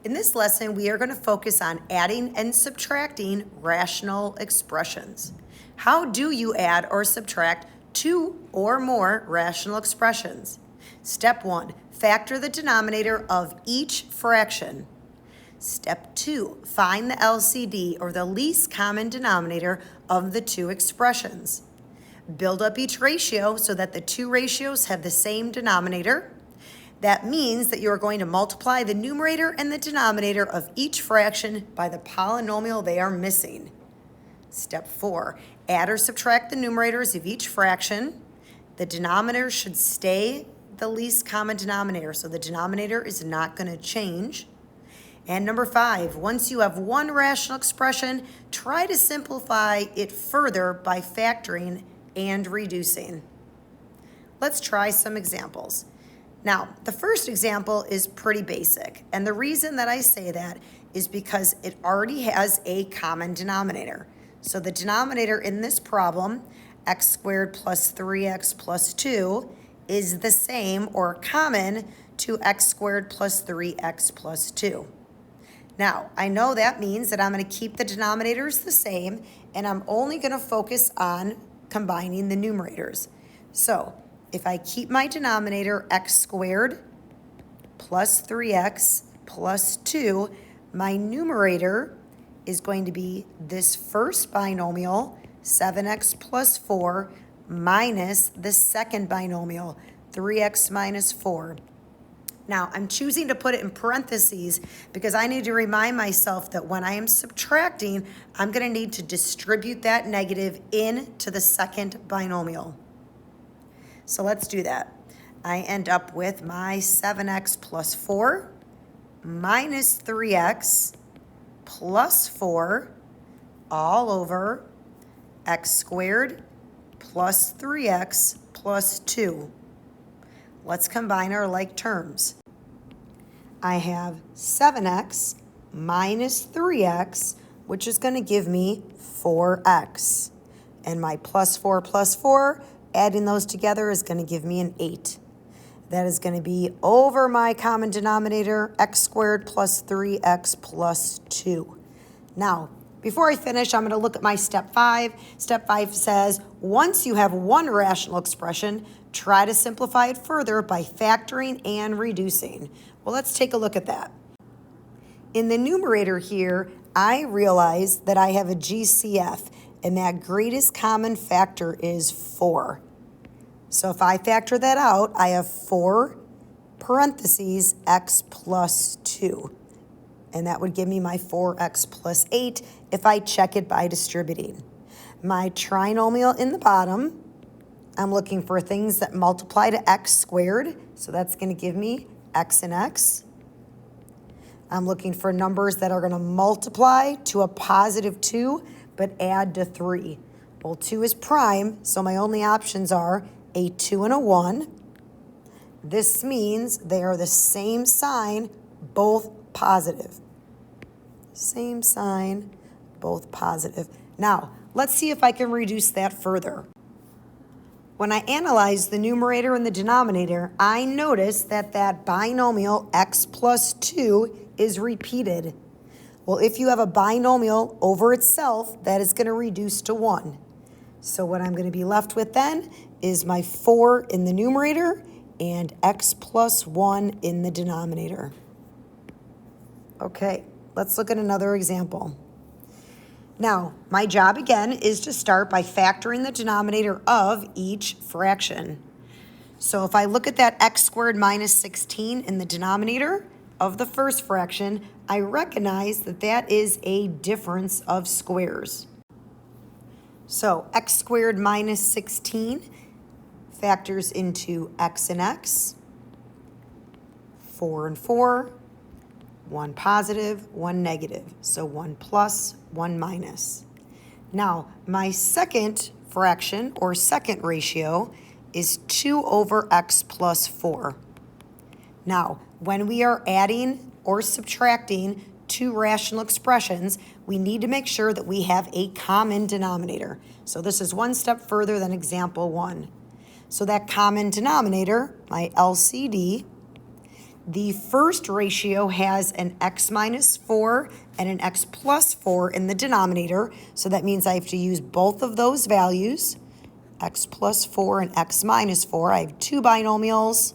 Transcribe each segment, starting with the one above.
In this lesson, we are going to focus on adding and subtracting rational expressions. How do you add or subtract two or more rational expressions? Step 1, factor the denominator of each fraction. Step 2, find the LCD or the least common denominator of the two expressions. Build up each ratio so that the two ratios have the same denominator. That means that you are going to multiply the numerator and the denominator of each fraction by the polynomial they are missing. Step 4, add or subtract the numerators of each fraction. The denominator should stay the least common denominator, so the denominator is not going to change. And number 5, once you have one rational expression, try to simplify it further by factoring and reducing. Let's try some examples. Now, the first example is pretty basic, and the reason that I say that is because it already has a common denominator. So the denominator in this problem, x squared plus 3x plus 2, is the same or common to x squared plus 3x plus 2. Now, I know that means that I'm going to keep the denominators the same, and I'm only going to focus on combining the numerators. So, if I keep my denominator x squared plus 3x plus 2, my numerator is going to be this first binomial, 7x plus 4, minus the second binomial, 3x minus 4. Now, I'm choosing to put it in parentheses because I need to remind myself that when I am subtracting, I'm going to need to distribute that negative into the second binomial. So let's do that. I end up with my 7x plus 4 minus 3x plus 4 all over x squared plus 3x plus 2. Let's combine our like terms. I have 7x minus 3x, which is going to give me 4x. And my plus 4, adding those together is going to give me an 8. That is going to be over my common denominator, x squared plus 3x plus 2. Now, before I finish, I'm going to look at my step 5. Step 5 says, once you have one rational expression, try to simplify it further by factoring and reducing. Well, let's take a look at that. In the numerator here, I realize that I have a GCF, and that greatest common factor is 4. So if I factor that out, I have 4 parentheses x plus 2. And that would give me my 4x plus 8 if I check it by distributing. My trinomial in the bottom, I'm looking for things that multiply to x squared. So that's going to give me x and x. I'm looking for numbers that are going to multiply to a positive 2, but add to 3. Well, 2 is prime, so my only options are a 2 and a 1. This means they are the same sign, both positive. Same sign, both positive. Now, let's see if I can reduce that further. When I analyze the numerator and the denominator, I notice that that binomial x plus 2 is repeated. Well, if you have a binomial over itself, that is going to reduce to 1. So what I'm going to be left with then is my 4 in the numerator and x plus 1 in the denominator. Okay, let's look at another example. Now, my job again is to start by factoring the denominator of each fraction. So if I look at that x squared minus 16 in the denominator of the first fraction, I recognize that that is a difference of squares. So x squared minus 16 factors into x and x, 4 and 4, 1 positive, 1 negative, so 1 plus, 1 minus. Now, my second fraction or second ratio is 2 over x plus 4. Now, when we are adding or subtracting two rational expressions, we need to make sure that we have a common denominator. So this is one step further than example 1. So that common denominator, my LCD, The first ratio has an x minus 4 and an x plus 4 in the denominator, so that means I have to use both of those values, x plus 4 and x minus 4. I have two binomials.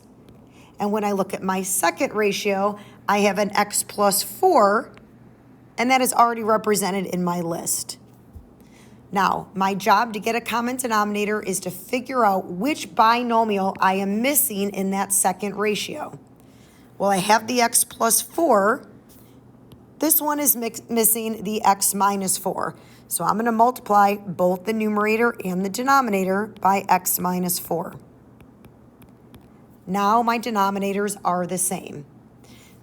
And when I look at my second ratio, I have an x plus 4, and that is already represented in my list. Now, my job to get a common denominator is to figure out which binomial I am missing in that second ratio. Well, I have the x plus 4. This one is missing the x minus 4. So I'm going to multiply both the numerator and the denominator by x minus 4. Now my denominators are the same.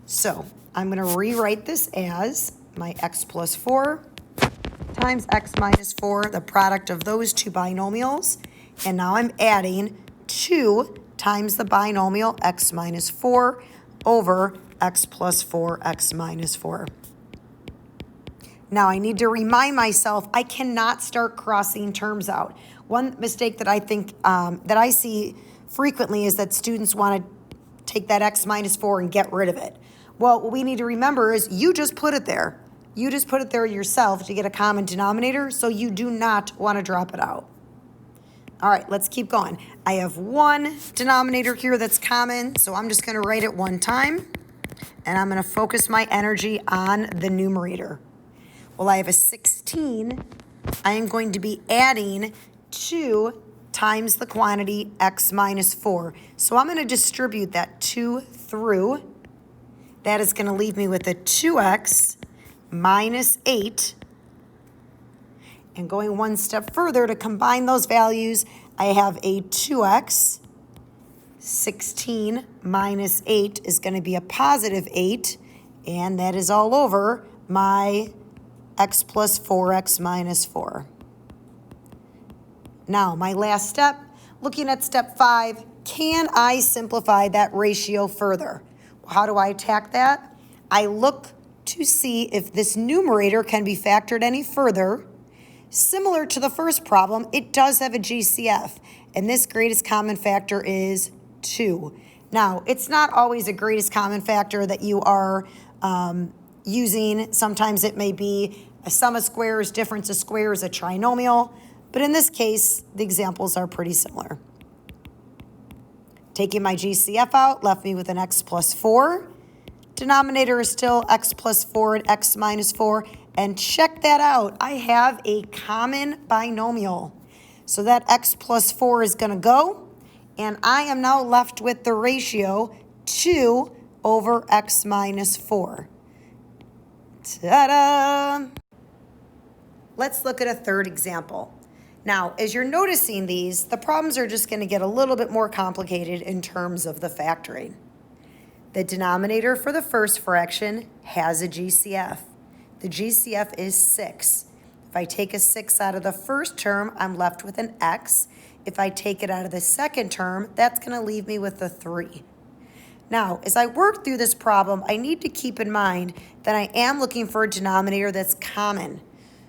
So I'm going to rewrite this as my x plus 4 times x minus 4, the product of those two binomials. And now I'm adding 2 times the binomial x minus 4 over x plus 4, x minus 4. Now I need to remind myself I cannot start crossing terms out. One mistake that I think that I see frequently is that students want to take that x minus 4 and get rid of it. Well, what we need to remember is you just put it there. You just put it there yourself to get a common denominator, so you do not want to drop it out. All right, let's keep going. I have one denominator here that's common, so I'm just going to write it one time, and I'm going to focus my energy on the numerator. Well, I have a 16. I am going to be adding 2 times the quantity x minus 4. So I'm going to distribute that 2 through. That is going to leave me with a 2x minus 8. And going one step further to combine those values, I have a 2x. 16 minus 8 is going to be a positive 8. And that is all over my x plus 4x minus 4. Now, my last step, looking at step 5, can I simplify that ratio further? How do I attack that? I look to see if this numerator can be factored any further. Similar to the first problem, it does have a GCF, and this greatest common factor is 2. Now, it's not always a greatest common factor that you are using. Sometimes it may be a sum of squares, difference of squares, a trinomial. But in this case, the examples are pretty similar. Taking my GCF out left me with an x plus 4. Denominator is still x plus 4 and x minus 4. And check that out. I have a common binomial. So that x plus 4 is going to go. And I am now left with the ratio 2 over x minus 4. Ta-da! Let's look at a third example. Now, as you're noticing these, the problems are just going to get a little bit more complicated in terms of the factoring. The denominator for the first fraction has a GCF. The GCF is 6. If I take a 6 out of the first term, I'm left with an x. If I take it out of the second term, that's going to leave me with a 3. Now, as I work through this problem, I need to keep in mind that I am looking for a denominator that's common.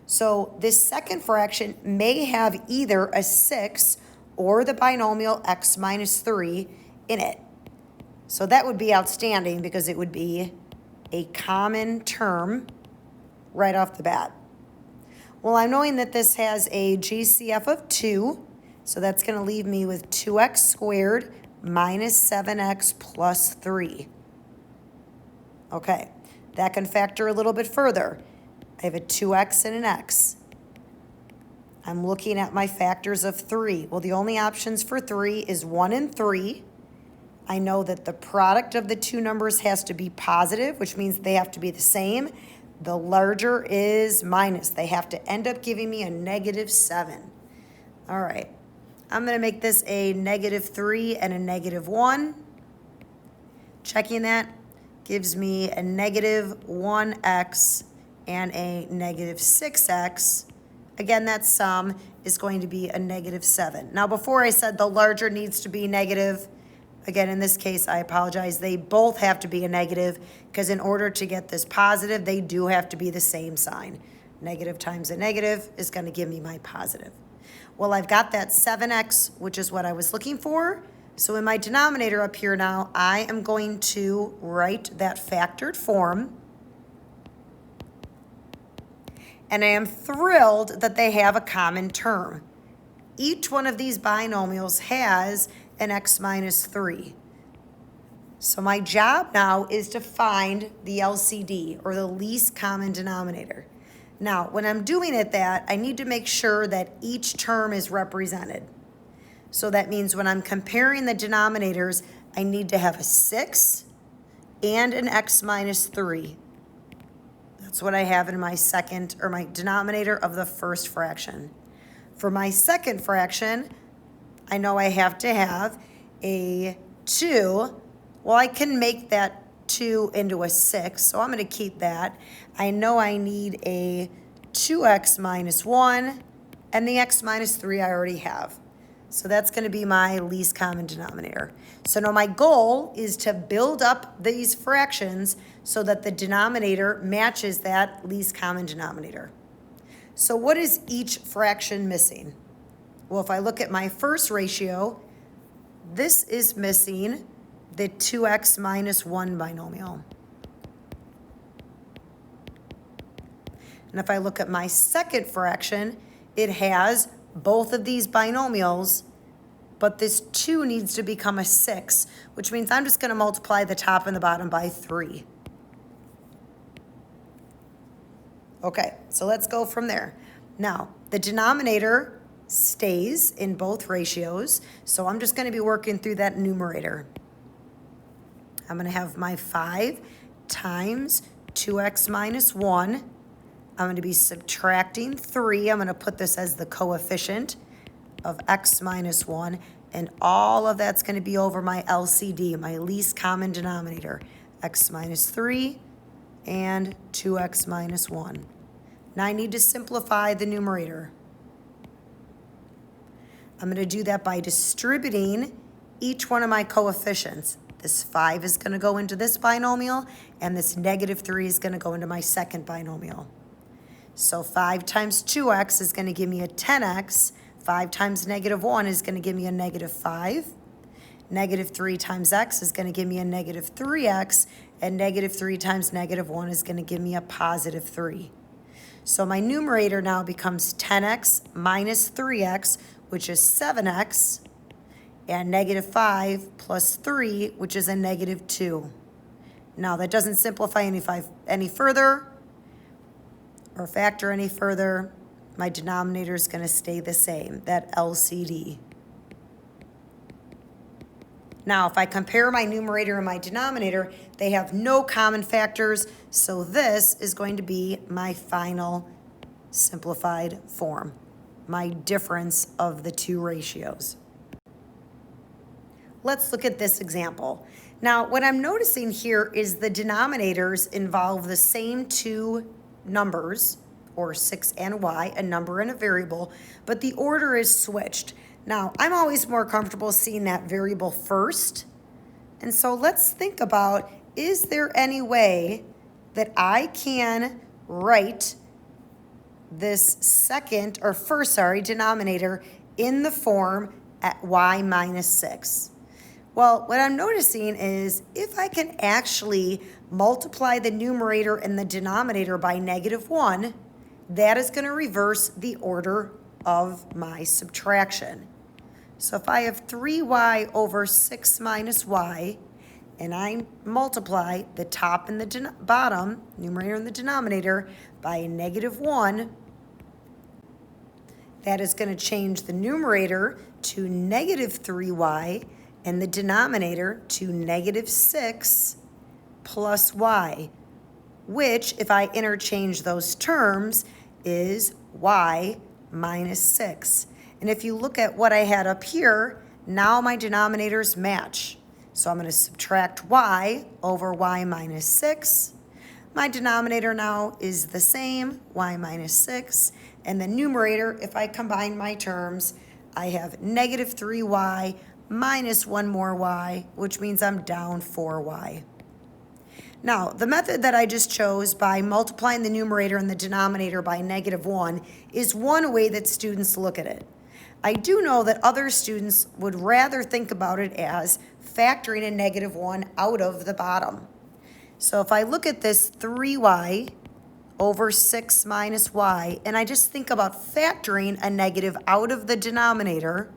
So this second fraction may have either a 6 or the binomial x minus 3 in it. So that would be outstanding because it would be a common term right off the bat. Well, I'm knowing that this has a GCF of 2, so that's going to leave me with 2x squared minus 7x plus 3. Okay, that can factor a little bit further. I have a 2x and an x. I'm looking at my factors of 3. Well, the only options for 3 is 1 and 3. I know that the product of the two numbers has to be positive, which means they have to be the same. The larger is minus. They have to end up giving me a negative 7. All right. I'm going to make this a negative 3 and a negative 1. Checking that gives me a negative 1x and a negative 6x. Again, that sum is going to be a negative 7. Now, before I said the larger needs to be negative, again, in this case, I apologize. They both have to be a negative because in order to get this positive, they do have to be the same sign. Negative times a negative is going to give me my positive. Well, I've got that 7x, which is what I was looking for. So in my denominator up here now, I am going to write that factored form. And I am thrilled that they have a common term. Each one of these binomials has an x minus 3. So my job now is to find the LCD, or the least common denominator. Now, when I'm doing it I need to make sure that each term is represented. So that means when I'm comparing the denominators, I need to have a 6 and an x minus 3. That's what I have in my second, or my denominator of the first fraction. For my second fraction, I know I have to have a 2. Well, I can make that 2 into a 6, so I'm going to keep that. I know I need a 2x minus 1, and the x minus 3 I already have. So that's going to be my least common denominator. So now my goal is to build up these fractions so that the denominator matches that least common denominator. So what is each fraction missing? Well, if I look at my first ratio, this is missing the 2x minus 1 binomial. And if I look at my second fraction, it has both of these binomials, but this 2 needs to become a 6, which means I'm just going to multiply the top and the bottom by 3. Okay, so let's go from there. Now, the denominator stays in both ratios, so I'm just going to be working through that numerator. I'm going to have my 5 times 2x minus 1. I'm going to be subtracting 3. I'm going to put this as the coefficient of x minus 1. And all of that's going to be over my LCD, my least common denominator, x minus 3 and 2x minus 1. Now I need to simplify the numerator. I'm going to do that by distributing each one of my coefficients. This 5 is going to go into this binomial, and this negative 3 is going to go into my second binomial. So 5 times 2x is going to give me a 10x. 5 times negative 1 is going to give me a negative 5. Negative 3 times x is going to give me a negative 3x, and negative 3 times negative 1 is going to give me a positive 3. So my numerator now becomes 10x minus 3x, which is 7x, and negative 5 plus 3, which is a negative 2. Now that doesn't simplify any further or factor any further. My denominator is going to stay the same, that LCD. Now, if I compare my numerator and my denominator, they have no common factors, so this is going to be my final simplified form, my difference of the two ratios. Let's look at this example. Now, what I'm noticing here is the denominators involve the same two numbers, or 6 and y, a number and a variable, but the order is switched. Now, I'm always more comfortable seeing that variable first. And so let's think about, is there any way that I can write this denominator in the form at y minus 6? Well, what I'm noticing is if I can actually multiply the numerator and the denominator by negative 1, that is going to reverse the order of my subtraction. So if I have 3y over 6 minus y, and I multiply the top and the bottom, numerator and the denominator, by negative 1, that is going to change the numerator to negative 3y and the denominator to negative 6 plus y, which, if I interchange those terms, is y minus 6. And if you look at what I had up here, now my denominators match. So I'm going to subtract y over y minus 6. My denominator now is the same, y minus 6. And the numerator, if I combine my terms, I have negative 3y minus 1 more y, which means I'm down 4y. Now, the method that I just chose by multiplying the numerator and the denominator by negative 1 is one way that students look at it. I do know that other students would rather think about it as factoring a -1 out of the bottom. So if I look at this 3y over 6 minus y, and I just think about factoring a negative out of the denominator,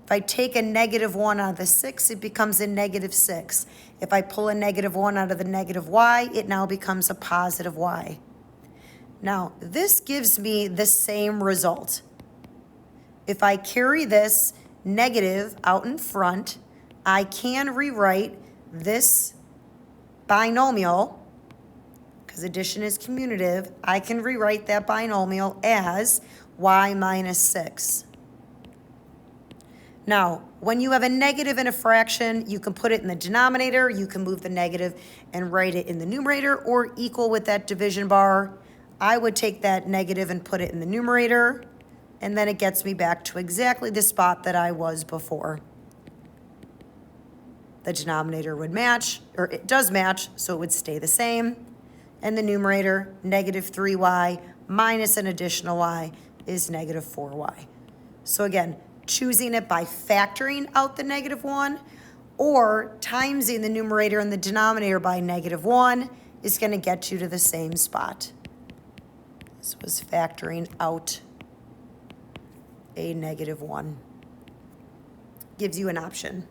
if I take a -1 out of the 6, it becomes a -6. If I pull a -1 out of the -y, it now becomes a positive y. Now, this gives me the same result. If I carry this negative out in front, I can rewrite this binomial, because addition is commutative, I can rewrite that binomial as y minus 6. Now, when you have a negative in a fraction, you can put it in the denominator, you can move the negative and write it in the numerator, or equal with that division bar. I would take that negative and put it in the numerator, and then it gets me back to exactly the spot that I was before. The denominator would match, or it does match, so it would stay the same. And the numerator, -3y minus an additional y, is -4y. So again, choosing it by factoring out the -1 or timesing the numerator and the denominator by -1 is going to get you to the same spot. This was factoring out a -1. Gives you an option.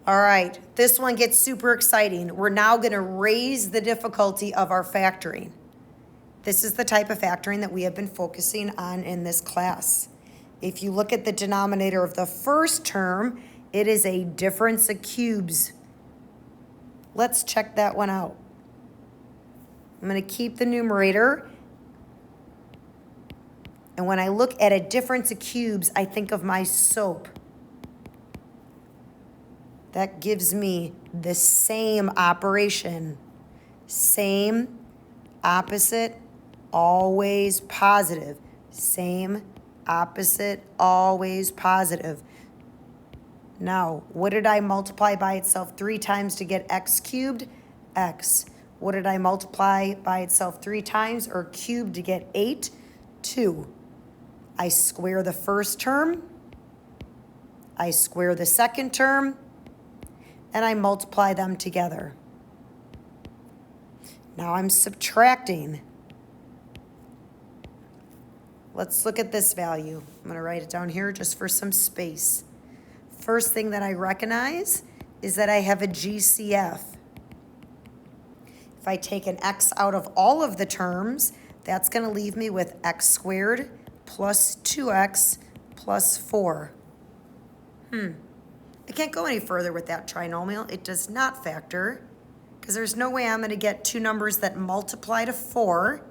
All right, this one gets super exciting. We're now going to raise the difficulty of our factoring. This is the type of factoring that we have been focusing on in this class. If you look at the denominator of the first term, it is a difference of cubes. Let's check that one out. I'm going to keep the numerator. And when I look at a difference of cubes, I think of my soap. That gives me the same operation. Same, opposite, always positive. Same, opposite, always positive. Now, what did I multiply by itself 3 times to get x cubed? X. What did I multiply by itself 3 times or cubed to get 8? 2. I square the first term. I square the second term. And I multiply them together. Now I'm subtracting. Let's look at this value. I'm going to write it down here just for some space. First thing that I recognize is that I have a GCF. If I take an x out of all of the terms, that's going to leave me with x squared plus 2x plus 4. I can't go any further with that trinomial. It does not factor, because there's no way I'm going to get two numbers that multiply to 4,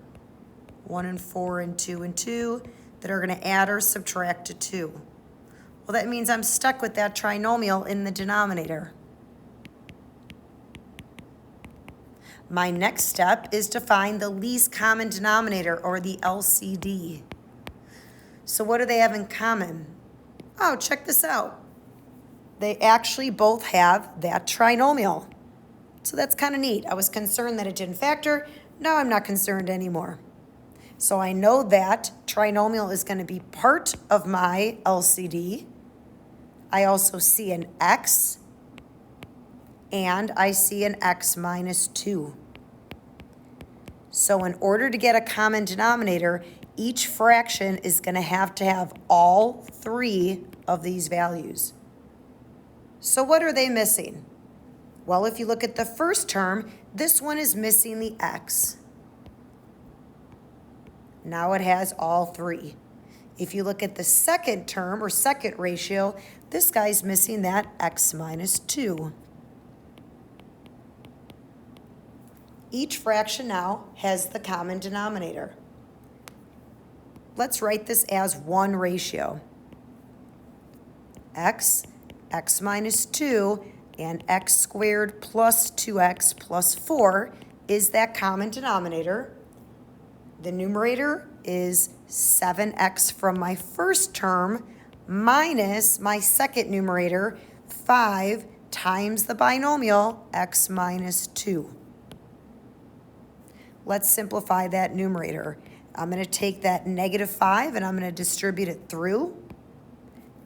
1 and 4 and 2 and 2, that are going to add or subtract to 2. Well, that means I'm stuck with that trinomial in the denominator. My next step is to find the least common denominator, or the LCD. So what do they have in common? Oh, check this out. They actually both have that trinomial. So that's kind of neat. I was concerned that it didn't factor. Now I'm not concerned anymore. So I know that trinomial is going to be part of my LCD. I also see an x, and I see an x minus 2. So in order to get a common denominator, each fraction is going to have all 3 of these values. So what are they missing? Well, if you look at the first term, this one is missing the x. Now it has all 3. If you look at the second term, or second ratio, this guy's missing that x minus 2. Each fraction now has the common denominator. Let's write this as one ratio. X minus 2, and x squared plus 2x plus 4 is that common denominator. The numerator is 7x from my first term minus my second numerator, 5 times the binomial x minus 2. Let's simplify that numerator. I'm going to take that negative 5 and I'm going to distribute it through.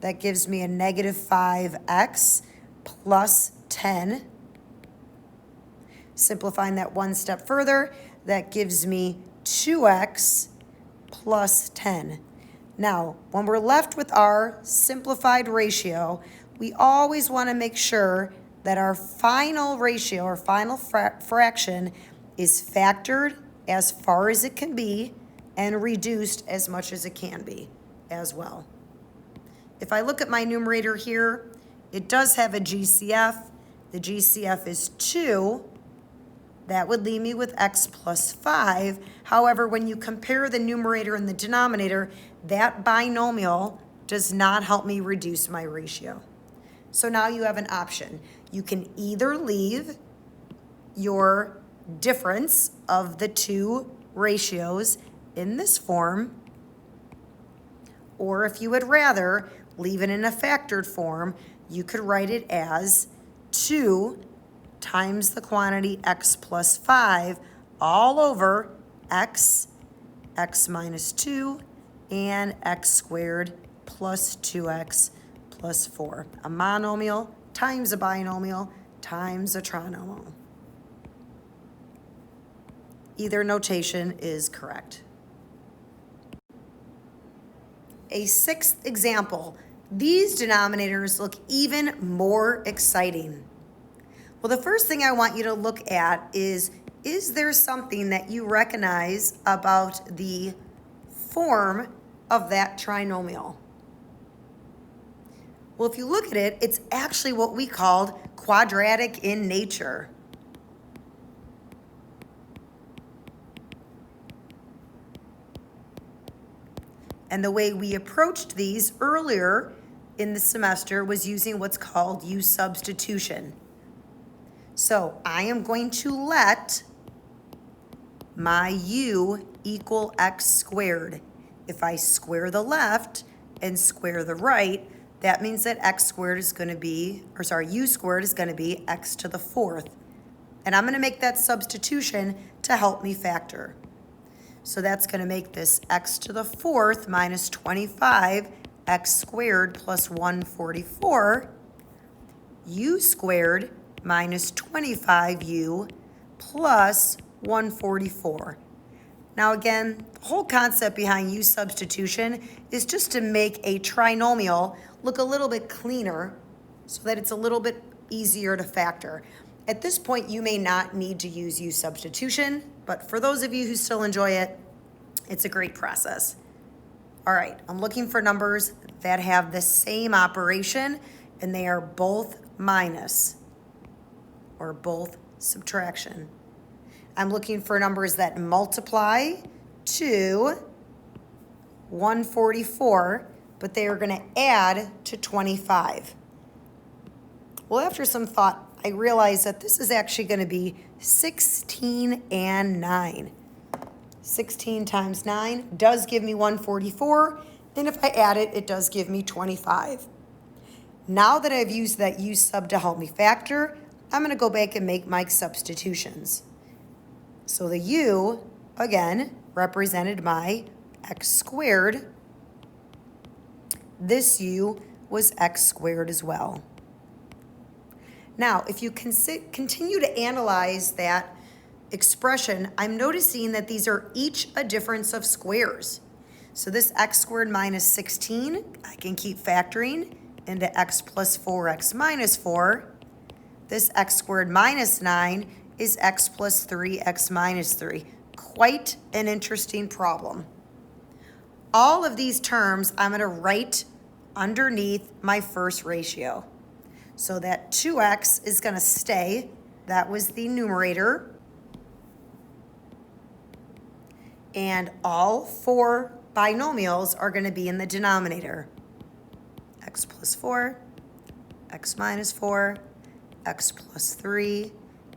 That gives me a negative 5x plus 10. Simplifying that one step further, that gives me 2x plus 10. Now, when we're left with our simplified ratio, we always want to make sure that our final ratio or final fraction is factored as far as it can be and reduced as much as it can be as well. If I look at my numerator here, it does have a GCF. The GCF is 2. That would leave me with x plus 5. However, when you compare the numerator and the denominator, that binomial does not help me reduce my ratio. So now you have an option. You can either leave your difference of the two ratios in this form, or if you would rather leave it in a factored form, you could write it as 2 times the quantity x plus 5 all over x minus 2, and x squared plus 2x plus 4. A monomial times a binomial times a trinomial. Either notation is correct. A sixth example. These denominators look even more exciting. Well, the first thing I want you to look at is there something that you recognize about the form of that trinomial? Well, if you look at it, it's actually what we called quadratic in nature. And the way we approached these earlier in the semester was using what's called U substitution. So I am going to let my U equal x squared. If I square the left and square the right, that means that x squared is going to be, U squared is going to be x to the 4th. And I'm going to make that substitution to help me factor. So that's going to make this x to the 4th minus 25, x squared plus 144, u squared minus 25u plus 144. Now again, the whole concept behind u substitution is just to make a trinomial look a little bit cleaner so that it's a little bit easier to factor. At this point, you may not need to use u substitution, but for those of you who still enjoy it, it's a great process. All right, I'm looking for numbers that have the same operation and they are both minus or both subtraction. I'm looking for numbers that multiply to 144, but they are going to add to 25. Well, after some thought, I realized that this is actually going to be 16 and 9. 16 times 9 does give me 144, and if I add it, it does give me 25. Now that I've used that u sub to help me factor, I'm going to go back and make my substitutions. So the u, again, represented my x squared. This u was x squared as well. Now, if you continue to analyze that expression, I'm noticing that these are each a difference of squares. So this x squared minus 16, I can keep factoring into x plus 4x minus 4. This x squared minus 9 is x plus 3x minus 3. Quite an interesting problem. All of these terms I'm going to write underneath my first ratio. So that 2x is going to stay. That was the numerator. And all four binomials are going to be in the denominator. X plus 4, x minus 4, x plus 3,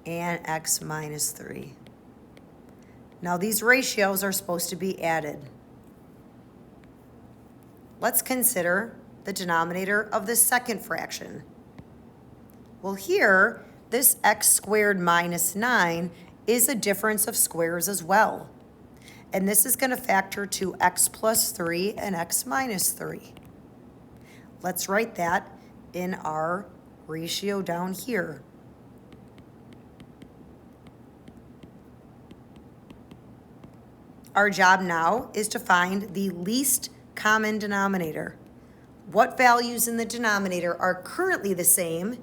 and x minus 3. Now these ratios are supposed to be added. Let's consider the denominator of the second fraction. Well, here, this x squared minus 9 is a difference of squares as well. And this is going to factor to x plus 3 and x minus 3. Let's write that in our ratio down here. Our job now is to find the least common denominator. What values in the denominator are currently the same,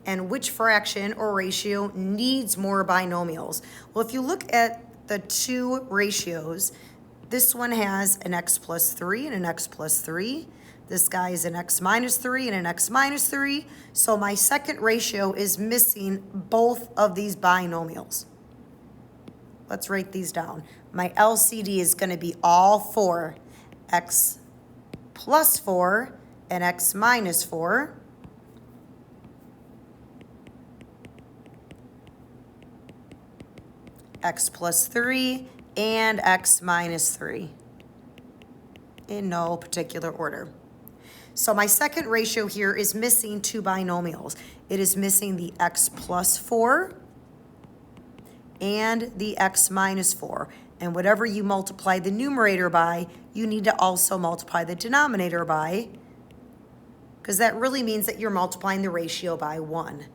and which fraction or ratio needs more binomials? Well, if you look at the two ratios, this one has an x plus 3 and an x plus 3. This guy is an x minus 3 and an x minus 3. So my second ratio is missing both of these binomials. Let's write these down. My LCD is going to be all four, x plus 4 and x minus 4. X plus 3 and x minus 3 in no particular order. So my second ratio here is missing two binomials. It is missing the x plus 4 and the x minus 4. And whatever you multiply the numerator by, you need to also multiply the denominator by, because that really means that you're multiplying the ratio by 1.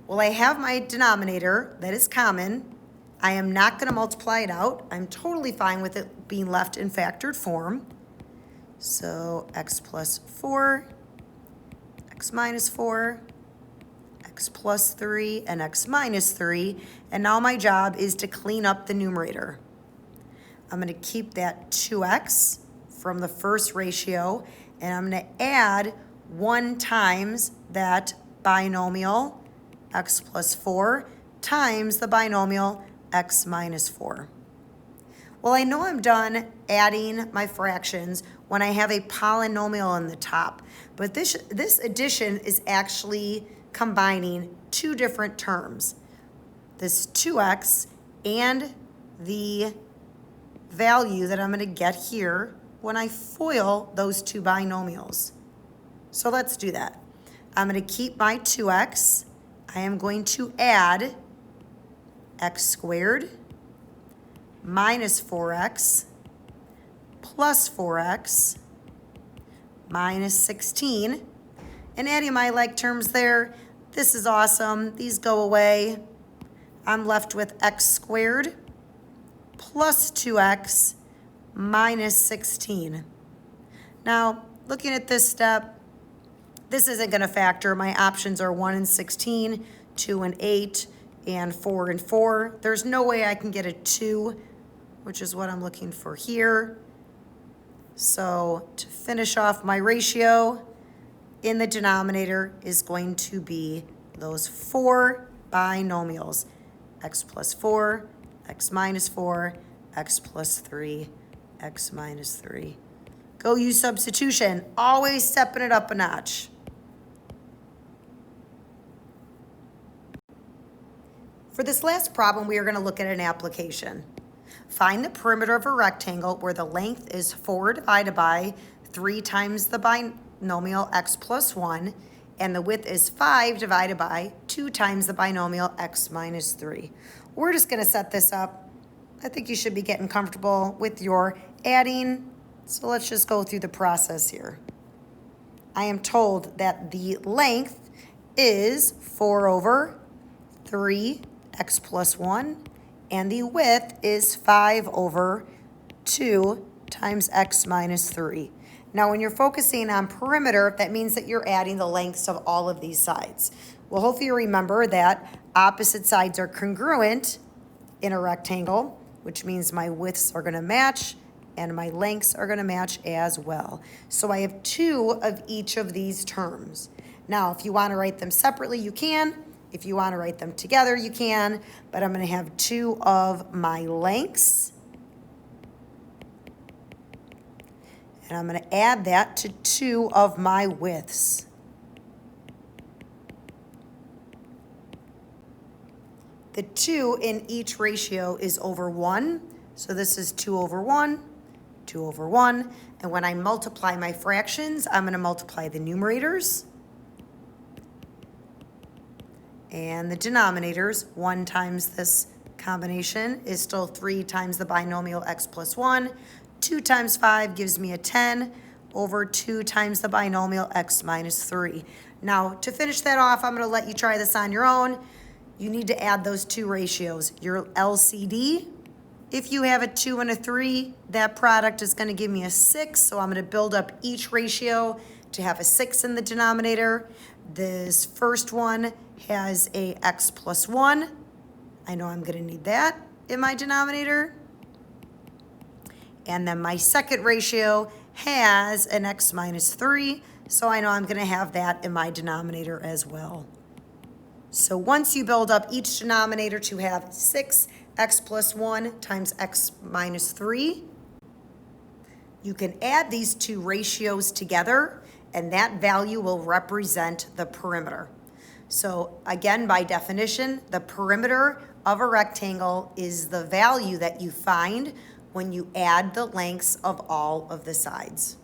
Well, I have my denominator that is common. I am not going to multiply it out. I'm totally fine with it being left in factored form. So x plus 4, x minus 4, x plus 3, and x minus 3. And now my job is to clean up the numerator. I'm going to keep that 2x from the first ratio, and I'm going to add 1 times that binomial, x plus 4, times the binomial, x minus 4. Well, I know I'm done adding my fractions when I have a polynomial in the top, but this addition is actually combining two different terms. This 2x and the value that I'm going to get here when I FOIL those two binomials. So let's do that. I'm going to keep my 2x. I am going to add x squared minus 4x plus 4x minus 16. And adding my like terms there, this is awesome. These go away. I'm left with x squared plus 2x minus 16. Now, looking at this step, this isn't going to factor. My options are 1 and 16, 2 and 8, and 4 and 4. There's no way I can get a 2, which is what I'm looking for here. So to finish off my ratio, in the denominator is going to be those 4 binomials, x plus 4, x minus 4, x plus 3, x minus 3. Go use substitution, always stepping it up a notch. For this last problem, we are going to look at an application. Find the perimeter of a rectangle where the length is 4 divided by 3 times the binomial x plus 1, and the width is 5 divided by 2 times the binomial x minus 3. We're just going to set this up. I think you should be getting comfortable with your adding, so let's just go through the process here. I am told that the length is 4 over 3 x plus 1, and the width is 5 over 2 times x minus 3. Now, when you're focusing on perimeter, that means that you're adding the lengths of all of these sides. Well, hopefully you remember that opposite sides are congruent in a rectangle, which means my widths are going to match and my lengths are going to match as well. So I have 2 of each of these terms. Now, if you want to write them separately, you can. If you want to write them together, you can, but I'm going to have 2 of my lengths. And I'm going to add that to 2 of my widths. The 2 in each ratio is over 1. So this is 2 over 1, 2 over 1. And when I multiply my fractions, I'm going to multiply the numerators and the denominators. 1 times this combination is still 3 times the binomial x plus 1. 2 times 5 gives me a 10 over 2 times the binomial x minus 3. Now, to finish that off, I'm going to let you try this on your own. You need to add those two ratios. Your LCD, if you have a 2 and a 3, that product is going to give me a 6, so I'm going to build up each ratio to have a 6 in the denominator. This first one has a x plus 1. I know I'm going to need that in my denominator. And then my second ratio has an x minus 3, so I know I'm going to have that in my denominator as well. So once you build up each denominator to have 6x plus 1 times x minus 3, you can add these two ratios together, and that value will represent the perimeter. So again, by definition, the perimeter of a rectangle is the value that you find when you add the lengths of all of the sides.